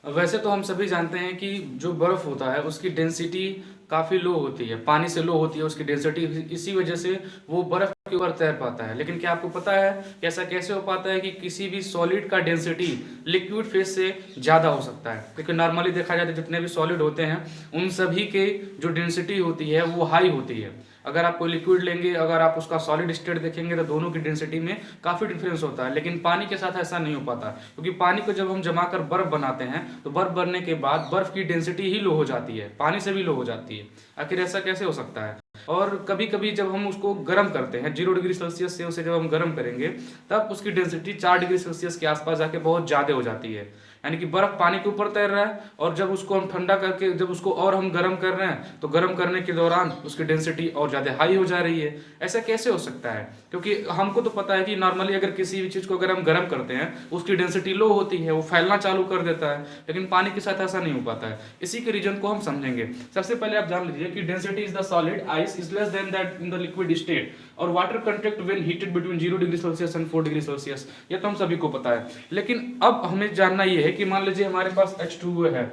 वैसे तो हम सभी जानते हैं कि जो बर्फ़ होता है उसकी डेंसिटी काफ़ी लो होती है, पानी से लो होती है उसकी डेंसिटी, इसी वजह से वो बर्फ़ के ऊपर तैर पाता है। लेकिन क्या आपको पता है कि ऐसा कैसे हो पाता है कि किसी भी सॉलिड का डेंसिटी लिक्विड फेज से ज़्यादा हो सकता है? क्योंकि नॉर्मली देखा जाए तो जितने भी सॉलिड होते हैं उन सभी के जो डेंसिटी होती है वो हाई होती है। अगर आप कोई लिक्विड लेंगे, अगर आप उसका सॉलिड स्टेट देखेंगे तो दोनों की डेंसिटी में काफ़ी डिफरेंस होता है, लेकिन पानी के साथ ऐसा नहीं हो पाता, क्योंकि पानी को जब हम जमा कर बर्फ बनाते हैं तो बर्फ बनने के बाद बर्फ की डेंसिटी ही लो हो जाती है, पानी से भी लो हो जाती है। आखिर ऐसा कैसे हो सकता है? और कभी कभी जब हम उसको गर्म करते हैं 0 डिग्री सेल्सियस से, उसे जब हम गर्म करेंगे तब उसकी डेंसिटी 4 डिग्री सेल्सियस के आसपास जाके बहुत ज़्यादा हो जाती है। यानी कि बर्फ पानी के ऊपर तैर रहा है और जब उसको हम ठंडा करके जब उसको और हम गर्म कर रहे हैं तो गर्म करने के दौरान उसकी डेंसिटी और ज़्यादा हाई हो जा रही है। ऐसा कैसे हो सकता है? क्योंकि हमको तो पता है कि नॉर्मली अगर किसी भी चीज़ को अगर हम गर्म करते हैं उसकी डेंसिटी लो होती है, वो फैलना चालू कर देता है, लेकिन पानी के साथ ऐसा नहीं हो पाता है। इसी के रीजन को हम समझेंगे। सबसे पहले आप जान लीजिए कि density is the solid ice is less than that in the liquid state और water contact when heated between 0 degree Celsius and 4 degree Celsius. ये तो हम सभी को पता है, लेकिन अब हमें जानना ये है कि मान लीजिए हमारे पास H2O है,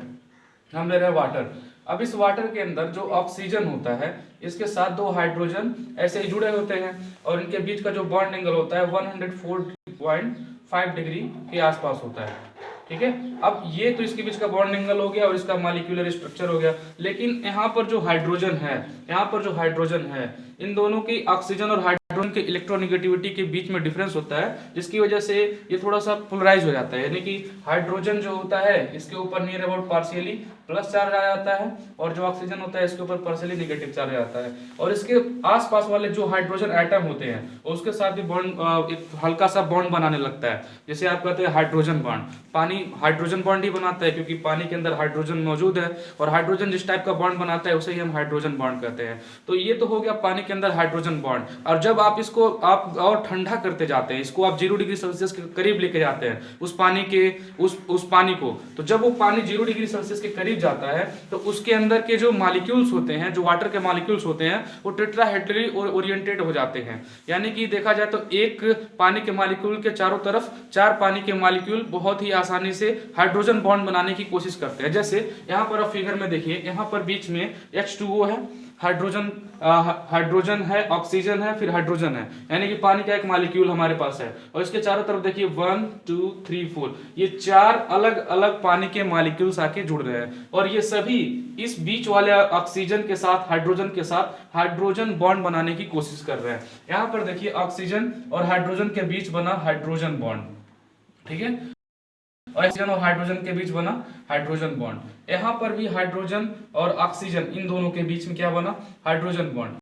हम ले रहे हैं वाटर। अब इस वाटर के अंदर जो ऑक्सीजन होता है इसके साथ दो हाइड्रोजन ऐसे ही जुड़े होते हैं और इनके बीच का जो बॉन्ड एंगल होता है 104.5 डिग्री के आसपास होता है। ठीक है, अब ये तो इसके बीच का बॉन्ड एंगल हो गया और इसका मॉलिक्यूलर स्ट्रक्चर हो गया, लेकिन यहाँ पर जो हाइड्रोजन है, यहाँ पर जो हाइड्रोजन है, इन दोनों की ऑक्सीजन और हाइड्रोजन के इलेक्ट्रोनेगेटिविटी के बीच में डिफरेंस होता है, जिसकी वजह से ये थोड़ा सा पोलराइज हो जाता है। यानी कि हाइड्रोजन जो होता है इसके ऊपर near about partially plus charge आ जाता है और जो ऑक्सीजन होता है इसके ऊपर पार्शियली नेगेटिव चार्ज आ जाता है, और इसके आसपास वाले जो हाइड्रोजन एटम होते हैं उसके साथ भी बॉन्ड एक हल्का सा बॉन्ड बनाने लगता है, जैसे आप कहते हैं हाइड्रोजन बॉन्ड। पानी हाइड्रोजन बॉन्ड ही बनाता है क्योंकि पानी के अंदर हाइड्रोजन मौजूद है और हाइड्रोजन जिस टाइप का बॉन्ड बनाता है उसे ही हम हाइड्रोजन बॉन्ड कहते हैं। तो ये तो हो गया पानी के अंदर हाइड्रोजन बॉन्ड। और जब आप इसको आप और ठंडा करते जाते हैं, इसको आप 0 डिग्री सेल्सियस के करीब लेके जाते हैं उस पानी के उस पानी को, तो जब वो पानी 0 डिग्री सेल्सियस के करीब जाता है तो उसके अंदर के जो मॉलिक्यूल्स होते हैं, जो वाटर के मॉलिक्यूल्स होते हैं, वो टेट्राहेड्रली ओरिएंटेड हो जाते हैं। यानी कि देखा जाए तो एक पानी के मॉलिक्यूल के चारों तरफ 4 पानी के मॉलिक्यूल बहुत ही आसानी से हाइड्रोजन बॉन्ड बनाने की कोशिश करते हैं। जैसे यहाँ पर आप फिगर में देखिए, यहाँ पर बीच में H2O है, हाइड्रोजन है, ऑक्सीजन है, फिर हाइड्रोजन है, यानी कि पानी का एक मॉलिक्यूल हमारे पास है। और इसके चारों तरफ देखिए 1 2 3 4, ये 4 अलग अलग पानी के मॉलिक्यूल्स आके जुड़ रहे हैं और ये सभी इस बीच वाले ऑक्सीजन के साथ हाइड्रोजन के साथ हाइड्रोजन बॉन्ड बनाने की कोशिश कर रहे हैं। यहाँ पर देखिए ऑक्सीजन और हाइड्रोजन के बीच बना हाइड्रोजन बॉन्ड, ठीक है, और ऑक्सीजन और हाइड्रोजन के बीच बना हाइड्रोजन बॉन्ड। यहाँ पर भी हाइड्रोजन और ऑक्सीजन इन दोनों के बीच में क्या बना? Hydrogen bond.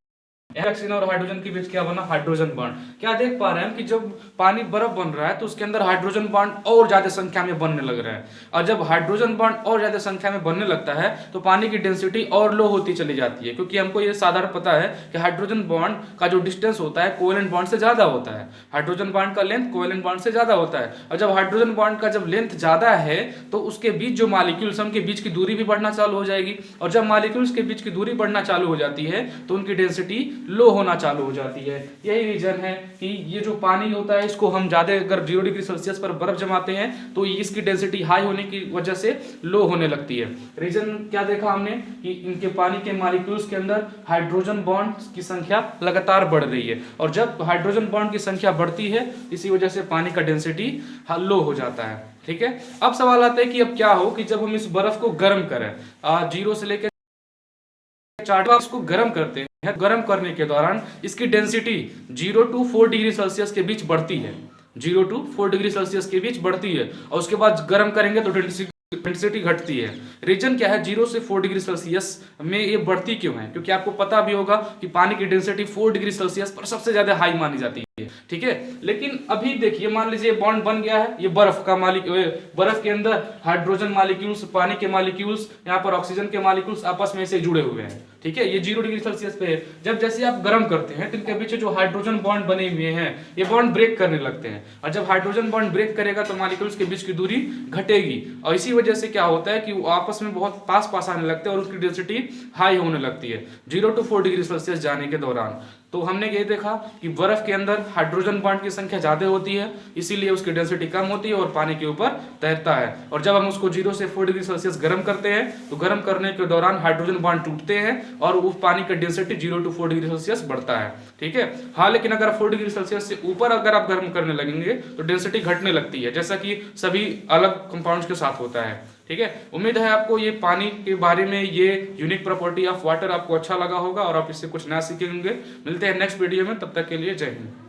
ऑक्सीजन और हाइड्रोजन के बीच क्या बना? Hydrogen bond. क्या देख पा रहे हैं कि जब पानी बर्फ बन रहा है तो उसके अंदर हाइड्रोजन बॉन्ड और ज्यादा संख्या में बनने लग रहा है, और जब हाइड्रोजन बॉन्ड और ज्यादा संख्या में बनने लगता है तो पानी की डेंसिटी और लो होती चली जाती है, क्योंकि हमको ये साधारण पता है कि हाइड्रोजन बॉन्ड का जो डिस्टेंस होता है कोवेलेंट बॉन्ड से ज्यादा होता है। हाइड्रोजन बॉन्ड का लेंथ कोवेलेंट बॉन्ड से ज्यादा होता है, और जब हाइड्रोजन बॉन्ड का जब लेंथ ज्यादा है तो उसके बीच जो मॉलिक्यूल्स उनके बीच की दूरी भी बढ़ना चालू हो जाएगी, और जब मॉलिक्यूल्स के बीच की दूरी बढ़ना चालू हो जाती है तो उनकी डेंसिटी लो होना चालू हो जाती है। यही रीजन है कि ये जो पानी होता है इसको हम ज्यादा अगर 0 डिग्री सेल्सियस पर बर्फ जमाते हैं तो इसकी डेंसिटी हाई होने की वजह से लो होने लगती है। रीजन क्या देखा हमने कि इनके पानी के मॉलिक्यूल्स के अंदर हाइड्रोजन बॉन्ड की संख्या लगातार बढ़ रही है, और जब हाइड्रोजन बॉन्ड की संख्या बढ़ती है इसी वजह से पानी का डेंसिटी लो हो जाता है। ठीक है, अब सवाल आता है कि अब क्या हो कि जब हम इस बर्फ को गर्म करें 0 से लेकर 4 इसको गर्म करते हैं, गर्म करने के दौरान इसकी डेंसिटी 0 to 4 डिग्री सेल्सियस के बीच बढ़ती है, 0 to 4 डिग्री सेल्सियस के बीच बढ़ती है, और उसके बाद गर्म करेंगे तो डेंसिटी घटती है। रीजन क्या है 0 से 4 डिग्री सेल्सियस में ये बढ़ती क्यों है? क्योंकि आपको पता भी होगा कि पानी की डेंसिटी 4 डिग्री सेल्सियस पर सबसे ज्यादा हाई मानी जाती है। ठीक है, लेकिन अभी देखिए मान लीजिए बॉन्ड बन गया है, ये बर्फ का बर्फ के अंदर हाइड्रोजन मॉलिक्यूल्स, पानी के मॉलिक्यूल्स, यहाँ पर ऑक्सीजन के मॉलिक्यूल्स आपस में से जुड़े हुए हैं। ठीक है, ये 0 डिग्री सेल्सियस पे है। जब जैसे आप गर्म करते हैं तो इनके पीछे जो हाइड्रोजन बॉन्ड बने हुए हैं ये बॉन्ड ब्रेक करने लगते हैं, और जब हाइड्रोजन बॉन्ड ब्रेक करेगा तो मॉलिक्यूल्स के बीच की दूरी घटेगी, और इसी वजह से क्या होता है कि वो आपस में बहुत पास पास आने लगते हैं और उसकी डेंसिटी हाई होने लगती है 0 to 4 डिग्री सेल्सियस जाने के दौरान। तो हमने ये देखा कि बर्फ के अंदर हाइड्रोजन बॉन्ड की संख्या ज्यादा होती है, इसीलिए उसकी डेंसिटी कम होती है और पानी के ऊपर तैरता है। और जब हम उसको 0 से 4 डिग्री सेल्सियस गर्म करते हैं तो गर्म करने के दौरान हाइड्रोजन बॉन्ड टूटते हैं और उस पानी का डेंसिटी 0 to 4 डिग्री सेल्सियस बढ़ता है। ठीक है, हाँ, लेकिन अगर 4 डिग्री सेल्सियस से ऊपर अगर आप गर्म करने लगेंगे तो डेंसिटी घटने लगती है, जैसा कि सभी अलग कंपाउंड्स के साथ होता है। ठीक है, उम्मीद है आपको ये पानी के बारे में ये यूनिक प्रॉपर्टी ऑफ वाटर आपको अच्छा लगा होगा और आप इससे कुछ नया सीखेंगे। मिलते हैं नेक्स्ट वीडियो में, तब तक के लिए जय हिंद।